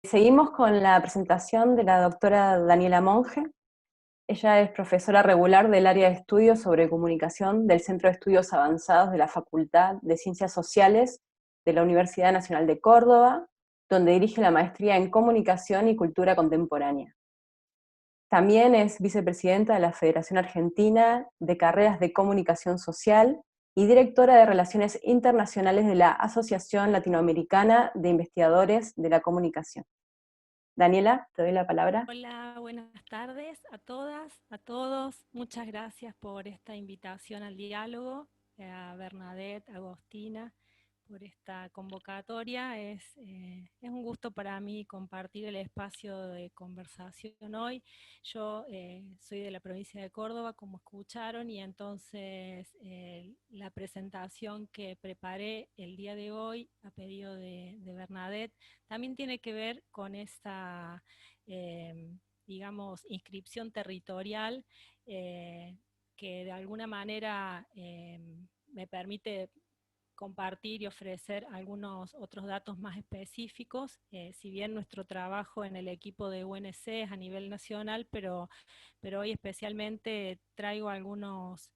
Seguimos con la presentación de la doctora Daniela Monge. Ella es profesora regular del área de estudios sobre comunicación del Centro de Estudios Avanzados de la Facultad de Ciencias Sociales de la Universidad Nacional de Córdoba, donde dirige la maestría en Comunicación y Cultura Contemporánea. También es vicepresidenta de la Federación Argentina de Carreras de Comunicación Social y directora de Relaciones Internacionales de la Asociación Latinoamericana de Investigadores de la Comunicación. Daniela, te doy la palabra. Hola, buenas tardes a todas, a todos. Muchas gracias por esta invitación al diálogo, a Bernadette, a Agostina, por esta convocatoria. Es un gusto para mí compartir el espacio de conversación hoy. Yo soy de la provincia de Córdoba, como escucharon, y entonces la presentación que preparé el día de hoy a pedido de Bernadette también tiene que ver con esta digamos, inscripción territorial que de alguna manera me permite compartir y ofrecer algunos otros datos más específicos, si bien nuestro trabajo en el equipo de UNC es a nivel nacional, pero hoy especialmente traigo algunos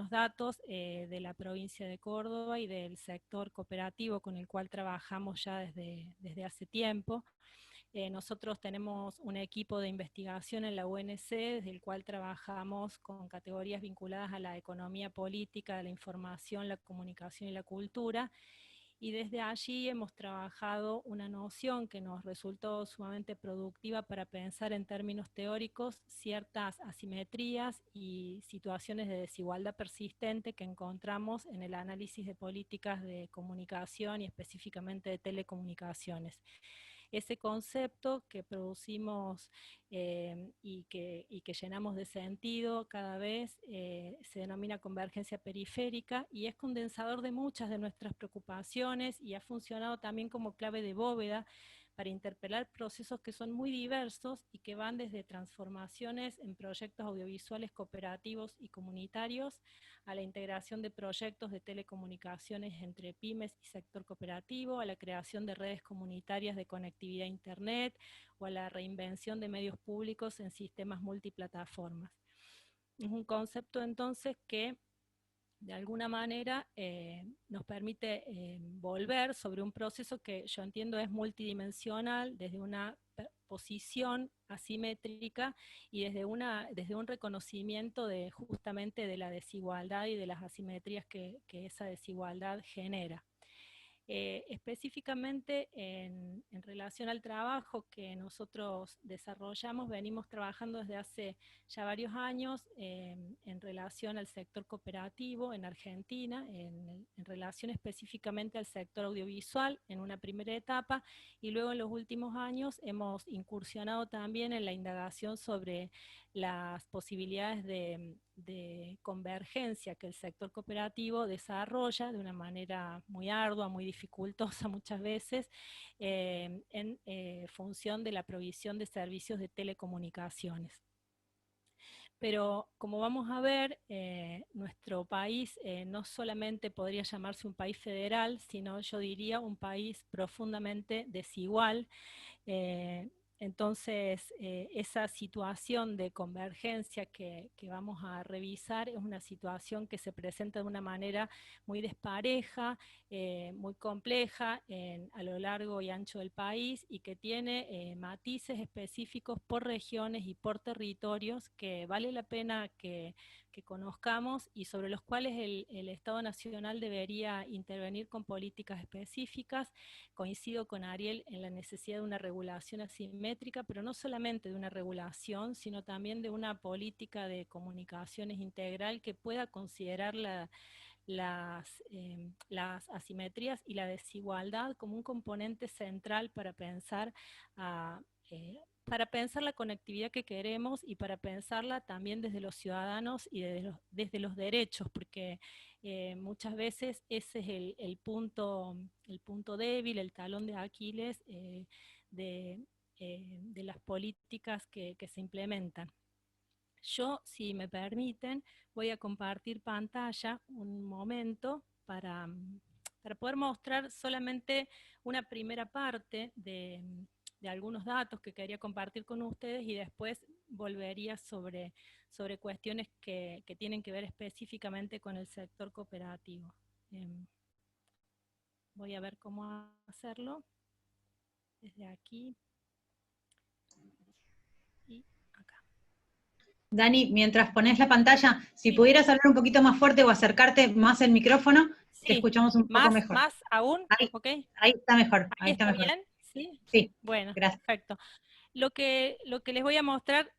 datos de la provincia de Córdoba y del sector cooperativo con el cual trabajamos ya desde hace tiempo. Nosotros tenemos un equipo de investigación en la UNC, desde el cual trabajamos con categorías vinculadas a la economía política, la información, la comunicación y la cultura. Y desde allí hemos trabajado una noción que nos resultó sumamente productiva para pensar en términos teóricos ciertas asimetrías y situaciones de desigualdad persistente que encontramos en el análisis de políticas de comunicación y específicamente de telecomunicaciones. Ese concepto que producimos y que llenamos de sentido cada vez se denomina convergencia periférica y es condensador de muchas de nuestras preocupaciones y ha funcionado también como clave de bóveda para interpelar procesos que son muy diversos y que van desde transformaciones en proyectos audiovisuales cooperativos y comunitarios a la integración de proyectos de telecomunicaciones entre pymes y sector cooperativo, a la creación de redes comunitarias de conectividad a Internet o a la reinvención de medios públicos en sistemas multiplataformas. Es un concepto entonces que de alguna manera nos permite volver sobre un proceso que yo entiendo es multidimensional desde una posición asimétrica y desde un reconocimiento de justamente de la desigualdad y de las asimetrías que esa desigualdad genera. Específicamente en relación al trabajo que nosotros desarrollamos, venimos trabajando desde hace ya varios años en relación al sector cooperativo en Argentina, en relación específicamente al sector audiovisual en una primera etapa, y luego en los últimos años hemos incursionado también en la indagación sobre las posibilidades de convergencia que el sector cooperativo desarrolla de una manera muy ardua, muy dificultosa muchas veces, en función de la provisión de servicios de telecomunicaciones. Pero como vamos a ver, nuestro país no solamente podría llamarse un país federal, sino yo diría un país profundamente desigual. Eh, entonces, esa situación de convergencia que vamos a revisar es una situación que se presenta de una manera muy despareja, muy compleja a lo largo y ancho del país y que tiene matices específicos por regiones y por territorios que vale la pena que conozcamos y sobre los cuales el Estado Nacional debería intervenir con políticas específicas. Coincido con Ariel en la necesidad de una regulación asimétrica, pero no solamente de una regulación, sino también de una política de comunicaciones integral que pueda considerar las asimetrías y la desigualdad como un componente central para pensar la conectividad que queremos y para pensarla también desde los ciudadanos y desde los derechos, porque muchas veces ese es el punto débil, el talón de Aquiles de, de las políticas que se implementan. Yo, si me permiten, voy a compartir pantalla un momento para poder mostrar solamente una primera parte de algunos datos que quería compartir con ustedes y después volvería sobre cuestiones que tienen que ver específicamente con el sector cooperativo. Voy a ver cómo hacerlo desde aquí y acá. Dani, mientras pones la pantalla, si Sí. pudieras hablar un poquito más fuerte o acercarte más el micrófono, Sí. te escuchamos un poco mejor. ¿Más aún? Ahí, Okay. ahí está mejor, ¿Ahí está está mejor. bien? Sí. Sí, Bueno, gracias. perfecto. Lo que les voy a mostrar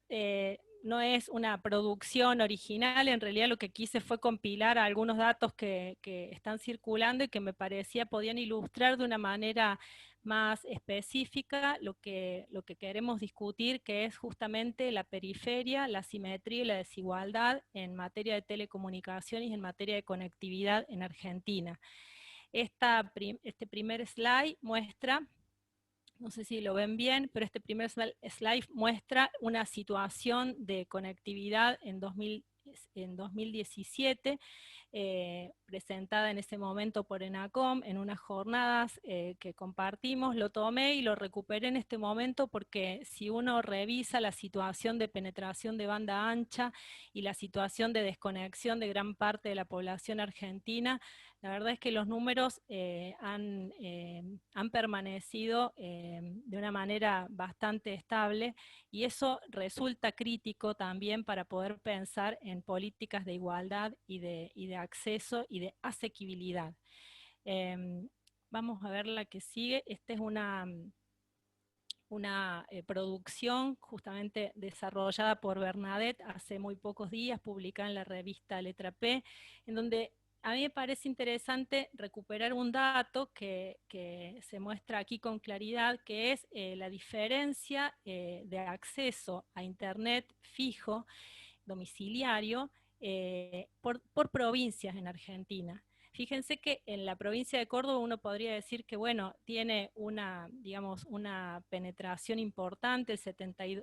no es una producción original, en realidad lo que quise fue compilar algunos datos que están circulando y que me parecía podían ilustrar de una manera más específica lo que queremos discutir, que es justamente la periferia, la asimetría y la desigualdad en materia de telecomunicaciones y en materia de conectividad en Argentina. Este primer slide muestra, no sé si lo ven bien, pero este primer slide muestra una situación de conectividad en 2017, presentada en ese momento por ENACOM en unas jornadas que compartimos. Lo tomé y lo recuperé en este momento porque si uno revisa la situación de penetración de banda ancha y la situación de desconexión de gran parte de la población argentina, la verdad es que los números han permanecido de una manera bastante estable y eso resulta crítico también para poder pensar en políticas de igualdad y de acceso y de asequibilidad. Vamos a ver la que sigue. Esta es una producción justamente desarrollada por Bernadette hace muy pocos días, publicada en la revista Letra P, en donde a mí me parece interesante recuperar un dato que se muestra aquí con claridad, que es la diferencia de acceso a Internet fijo, domiciliario, por provincias en Argentina. Fíjense que en la provincia de Córdoba uno podría decir que, bueno, tiene digamos, una penetración importante,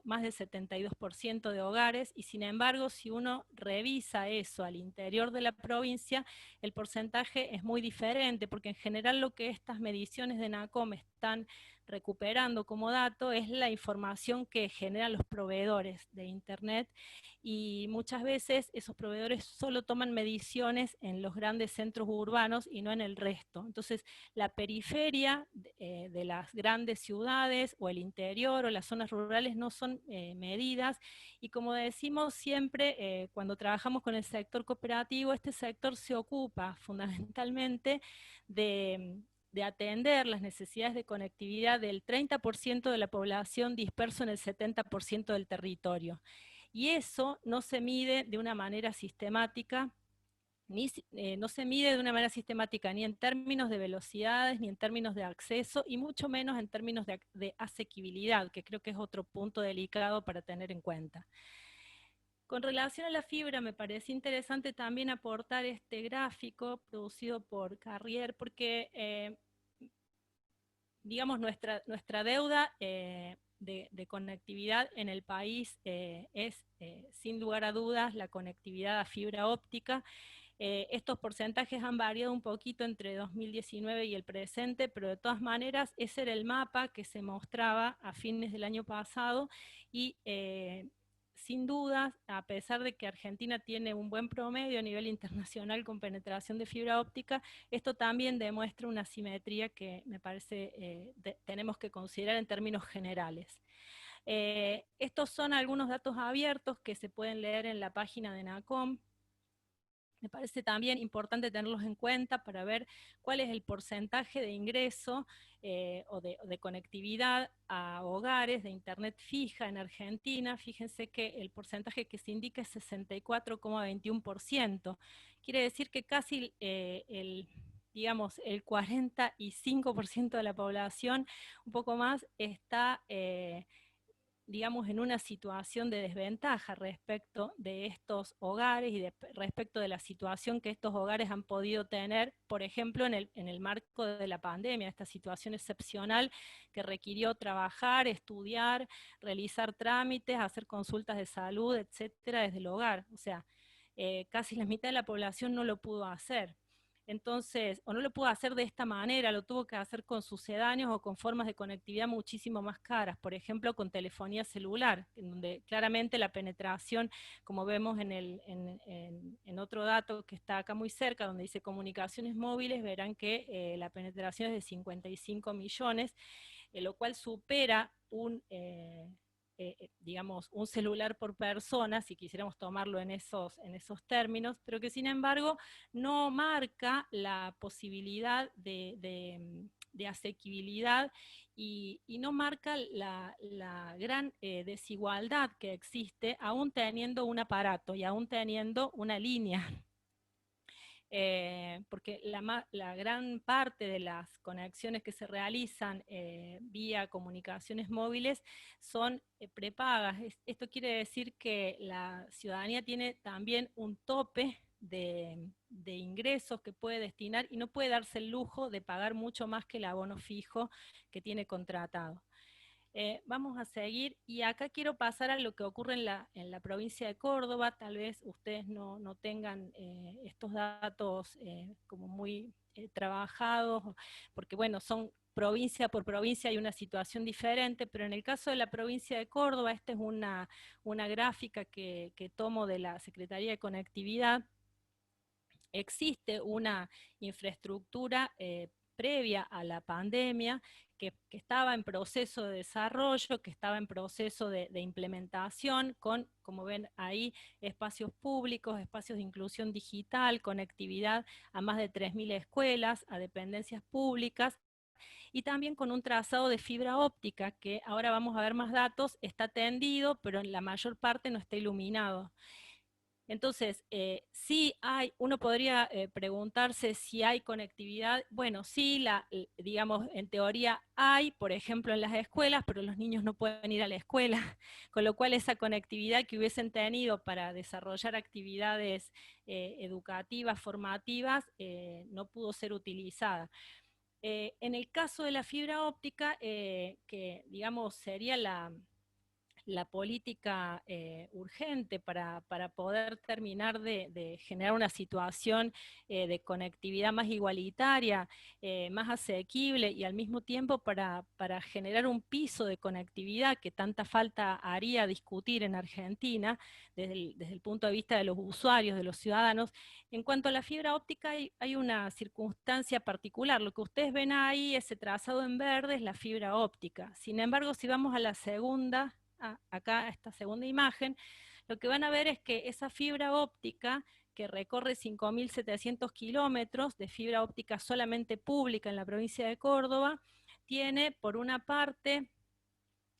más del 72% de hogares, y sin embargo, si uno revisa eso al interior de la provincia, el porcentaje es muy diferente, porque en general lo que estas mediciones de NACOM están recuperando como dato es la información que generan los proveedores de Internet, y muchas veces esos proveedores solo toman mediciones en los grandes centros urbanos y no en el resto. Entonces, la periferia de las grandes ciudades o el interior o las zonas rurales no son medidas, y como decimos siempre, cuando trabajamos con el sector cooperativo, este sector se ocupa fundamentalmente de atender las necesidades de conectividad del 30% de la población disperso en el 70% del territorio. Y eso no se mide de una manera sistemática, no se mide de una manera sistemática ni en términos de velocidades, ni en términos de acceso, y mucho menos en términos de asequibilidad, que creo que es otro punto delicado para tener en cuenta. Con relación a la fibra, me parece interesante también aportar este gráfico producido por Carrier, porque digamos, nuestra deuda de conectividad en el país es, sin lugar a dudas, la conectividad a fibra óptica. Estos porcentajes han variado un poquito entre 2019 y el presente, pero de todas maneras ese era el mapa que se mostraba a fines del año pasado, y sin dudas, a pesar de que Argentina tiene un buen promedio a nivel internacional con penetración de fibra óptica, esto también demuestra una asimetría que me parece tenemos que considerar en términos generales. Estos son algunos datos abiertos que se pueden leer en la página de NACOM. Me parece también importante tenerlos en cuenta para ver cuál es el porcentaje de ingreso o de conectividad a hogares de Internet fija en Argentina. Fíjense que el porcentaje que se indica es 64,21%. Quiere decir que casi digamos, el 45% de la población, un poco más, está digamos, en una situación de desventaja respecto de estos hogares y respecto de la situación que estos hogares han podido tener, por ejemplo, en el marco de la pandemia, esta situación excepcional que requirió trabajar, estudiar, realizar trámites, hacer consultas de salud, etcétera, desde el hogar. O sea, casi la mitad de la población no lo pudo hacer. entonces, o no lo pudo hacer de esta manera, lo tuvo que hacer con sucedáneos o con formas de conectividad muchísimo más caras, por ejemplo con telefonía celular, en donde claramente la penetración, como vemos en otro dato que está acá muy cerca, donde dice comunicaciones móviles, verán que la penetración es de 55 millones, lo cual supera digamos, un celular por persona, si quisiéramos tomarlo en esos términos, pero que sin embargo no marca la posibilidad de asequibilidad y no marca la gran desigualdad que existe aún teniendo un aparato y aún teniendo una línea. Porque la gran parte de las conexiones que se realizan vía comunicaciones móviles son prepagas. Esto quiere decir que la ciudadanía tiene también un tope de ingresos que puede destinar y no puede darse el lujo de pagar mucho más que el abono fijo que tiene contratado. Vamos a seguir, y acá quiero pasar a lo que ocurre en la provincia de Córdoba. Tal vez ustedes no tengan estos datos como muy trabajados, porque bueno, son provincia por provincia, hay una situación diferente, pero en el caso de la provincia de Córdoba, esta es una gráfica que tomo de la Secretaría de Conectividad. Existe una infraestructura previa a la pandemia que estaba en proceso de desarrollo, que estaba en proceso de implementación, con, como ven ahí, espacios públicos, espacios de inclusión digital, conectividad a más de 3.000 escuelas, a dependencias públicas, y también con un trazado de fibra óptica, que ahora vamos a ver más datos, está tendido, pero en la mayor parte no está iluminado. Entonces, sí hay, uno podría preguntarse si hay conectividad. Bueno, sí, digamos, en teoría hay, por ejemplo, en las escuelas, pero los niños no pueden ir a la escuela, con lo cual esa conectividad que hubiesen tenido para desarrollar actividades educativas, formativas, no pudo ser utilizada. En el caso de la fibra óptica, que digamos sería la política urgente para poder terminar de generar una situación de conectividad más igualitaria, más asequible, y al mismo tiempo para generar un piso de conectividad que tanta falta haría discutir en Argentina desde el punto de vista de los usuarios, de los ciudadanos. En cuanto a la fibra óptica, hay una circunstancia particular. Lo que ustedes ven ahí, ese trazado en verde, es la fibra óptica. Sin embargo, si vamos a la segunda, acá a esta segunda imagen, lo que van a ver es que esa fibra óptica que recorre 5.700 kilómetros de fibra óptica solamente pública en la provincia de Córdoba, tiene por una parte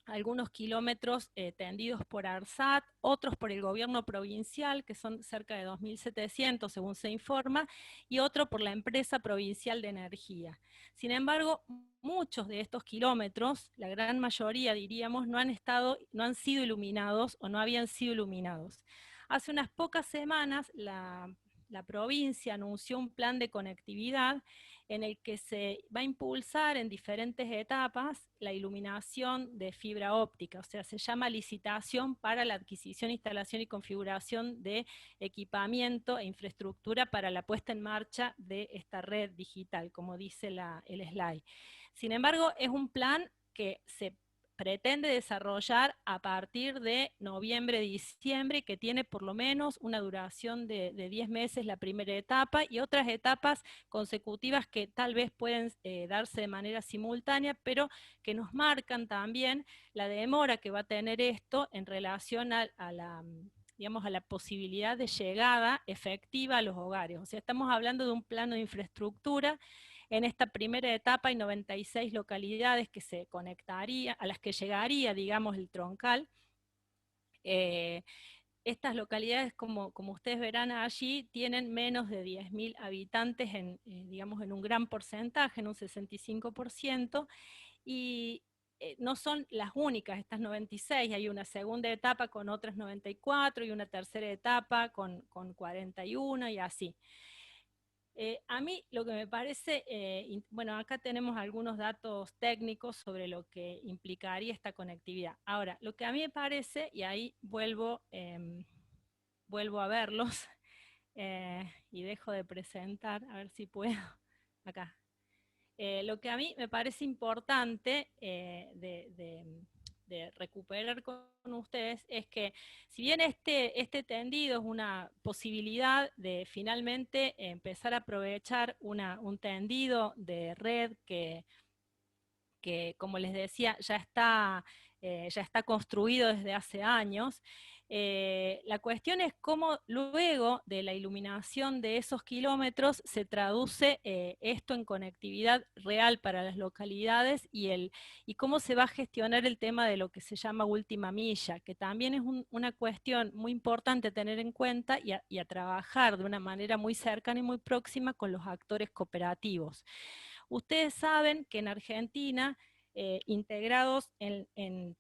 algunos kilómetros tendidos por ARSAT, otros por el gobierno provincial, que son cerca de 2.700 según se informa, y otro por la empresa provincial de energía. Sin embargo, muchos de estos kilómetros, la gran mayoría diríamos, no han sido iluminados o no habían sido iluminados. Hace unas pocas semanas la provincia anunció un plan de conectividad en el que se va a impulsar en diferentes etapas la iluminación de fibra óptica, o sea, se llama licitación para la adquisición, instalación y configuración de equipamiento e infraestructura para la puesta en marcha de esta red digital, como dice el slide. Sin embargo, es un plan que se pretende desarrollar a partir de noviembre-diciembre, que tiene por lo menos una duración de 10 meses la primera etapa, y otras etapas consecutivas que tal vez pueden darse de manera simultánea, pero que nos marcan también la demora que va a tener esto en relación a la posibilidad de llegada efectiva a los hogares. O sea, estamos hablando de un plano de infraestructura. En esta primera etapa hay 96 localidades que se conectaría, a las que llegaría, digamos, el troncal. Estas localidades, como ustedes verán allí, tienen menos de 10.000 habitantes, digamos, en un gran porcentaje, en un 65%, y no son las únicas, estas 96, hay una segunda etapa con otras 94, y una tercera etapa con 41, y así. A mí lo que me parece, bueno, acá tenemos algunos datos técnicos sobre lo que implicaría esta conectividad. Ahora, lo que a mí me parece, y ahí vuelvo a verlos, y dejo de presentar, a ver si puedo, acá. Lo que a mí me parece importante de recuperar con ustedes es que si bien este tendido es una posibilidad de finalmente empezar a aprovechar un tendido de red que como les decía, ya está construido desde hace años. La cuestión es cómo luego de la iluminación de esos kilómetros se traduce esto en conectividad real para las localidades y cómo se va a gestionar el tema de lo que se llama última milla, que también es una cuestión muy importante a tener en cuenta y a trabajar de una manera muy cercana y muy próxima con los actores cooperativos. Ustedes saben que en Argentina, integrados en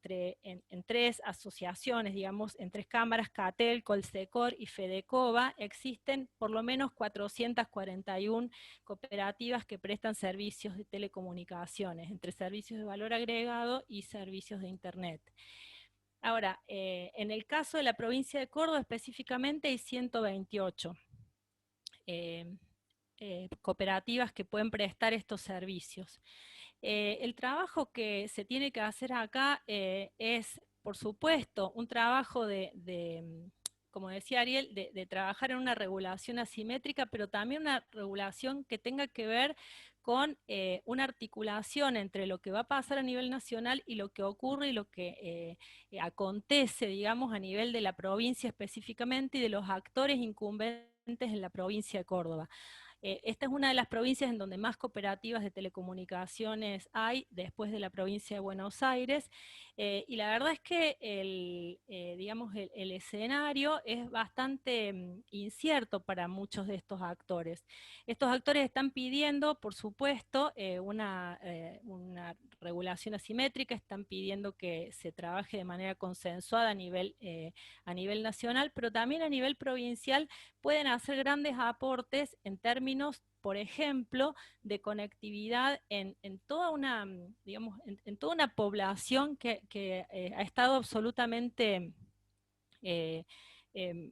tres asociaciones, digamos, en tres cámaras, CATEL, Colsecor y Fedecoba, existen por lo menos 441 cooperativas que prestan servicios de telecomunicaciones, entre servicios de valor agregado y servicios de Internet. Ahora, en el caso de la provincia de Córdoba específicamente hay 128. Cooperativas que pueden prestar estos servicios. El trabajo que se tiene que hacer acá es, por supuesto, un trabajo como decía Ariel, de trabajar en una regulación asimétrica, pero también una regulación que tenga que ver con una articulación entre lo que va a pasar a nivel nacional y lo que ocurre y lo que acontece, digamos, a nivel de la provincia específicamente y de los actores incumbentes en la provincia de Córdoba. Esta es una de las provincias en donde más cooperativas de telecomunicaciones hay, después de la provincia de Buenos Aires, y la verdad es que digamos, el escenario es bastante incierto para muchos de estos actores. Estos actores están pidiendo, por supuesto, una regulación asimétrica, están pidiendo que se trabaje de manera consensuada a nivel nacional, pero también a nivel provincial pueden hacer grandes aportes en términos, por ejemplo, de conectividad en toda una, digamos, en toda una población que ha estado absolutamente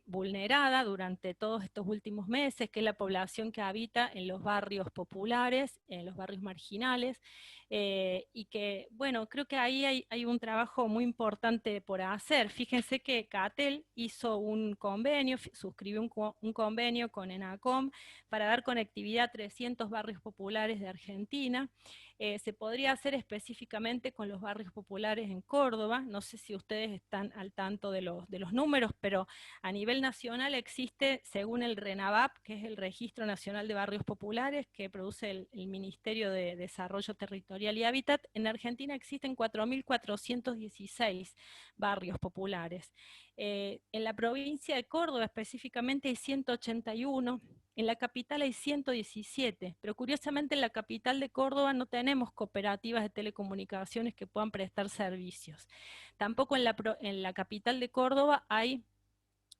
vulnerada durante todos estos últimos meses, que es la población que habita en los barrios populares, en los barrios marginales, y que, bueno, creo que ahí hay un trabajo muy importante por hacer. Fíjense que CATEL hizo un convenio, suscribió un convenio con ENACOM para dar conectividad a 300 barrios populares de Argentina. Se podría hacer específicamente con los barrios populares en Córdoba. No sé si ustedes están al tanto de los números, pero a nivel nacional existe, según el RENAVAP, que es el Registro Nacional de Barrios Populares, que produce el Ministerio de Desarrollo Territorial y Hábitat, en Argentina existen 4.416 barrios populares. En la provincia de Córdoba específicamente hay 181, en la capital hay 117, pero curiosamente en la capital de Córdoba no tenemos cooperativas de telecomunicaciones que puedan prestar servicios. Tampoco en la capital de Córdoba hay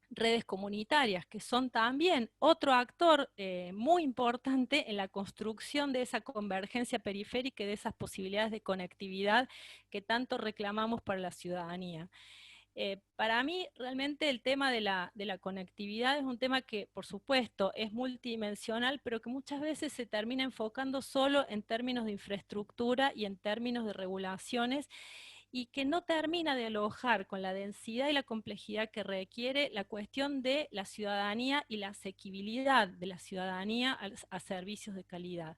redes comunitarias, que son también otro actor muy importante en la construcción de esa convergencia periférica y de esas posibilidades de conectividad que tanto reclamamos para la ciudadanía. Para mí, realmente el tema de la conectividad es un tema que, por supuesto, es multidimensional, pero que muchas veces se termina enfocando solo en términos de infraestructura y en términos de regulaciones, y que no termina de alojar con la densidad y la complejidad que requiere la cuestión de la ciudadanía y la asequibilidad de la ciudadanía a servicios de calidad.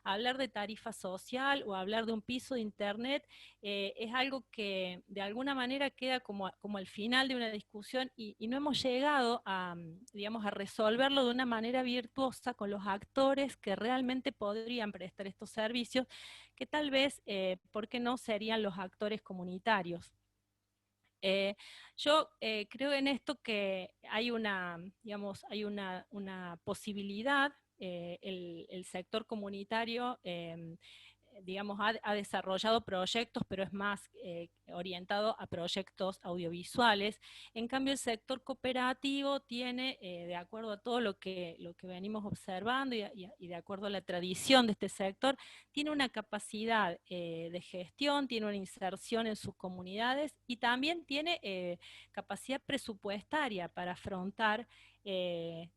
Hablar de tarifa social o hablar de un piso de internet es algo que de alguna manera queda como al final de una discusión y no hemos llegado a, digamos, a resolverlo de una manera virtuosa con los actores que realmente podrían prestar estos servicios, que tal vez, ¿por qué no serían los actores comunitarios? Yo creo en esto que hay digamos, hay una posibilidad, el sector comunitario digamos, ha desarrollado proyectos, pero es más orientado a proyectos audiovisuales. En cambio, el sector cooperativo tiene, de acuerdo a todo lo que venimos observando y de acuerdo a la tradición de este sector, tiene una capacidad de gestión, tiene una inserción en sus comunidades y también tiene capacidad presupuestaria para afrontar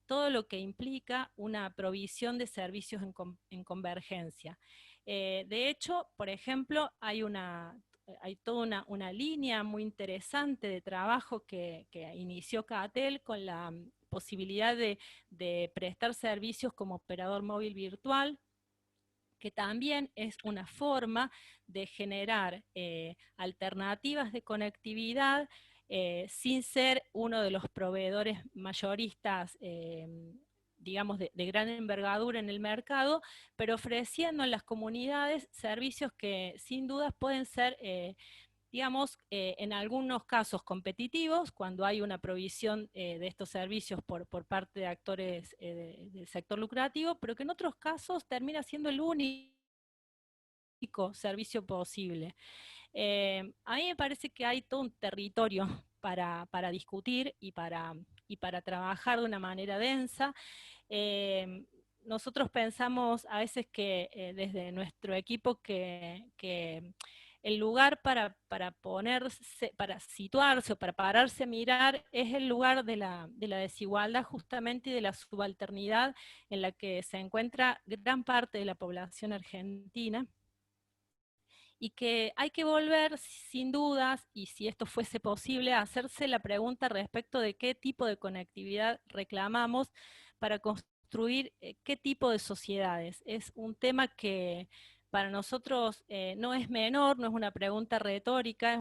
todo lo que implica una provisión de servicios en convergencia. De hecho, por ejemplo, hay toda una línea muy interesante de trabajo que inició CATEL con la posibilidad de prestar servicios como operador móvil virtual, que también es una forma de generar alternativas de conectividad sin ser uno de los proveedores mayoristas, digamos, de gran envergadura en el mercado, pero ofreciendo en las comunidades servicios que sin dudas pueden ser digamos, en algunos casos competitivos, cuando hay una provisión de estos servicios por parte de actores del sector lucrativo, pero que en otros casos termina siendo el único servicio posible. A mí me parece que hay todo un territorio para discutir y para trabajar de una manera densa. Nosotros pensamos a veces que desde nuestro equipo que el lugar para ponerse, para situarse o para pararse a mirar es el lugar de la desigualdad justamente y de la subalternidad en la que se encuentra gran parte de la población argentina, y que hay que volver sin dudas, y si esto fuese posible, a hacerse la pregunta respecto de qué tipo de conectividad reclamamos para construir qué tipo de sociedades. Es un tema que para nosotros no es menor, no es una pregunta retórica,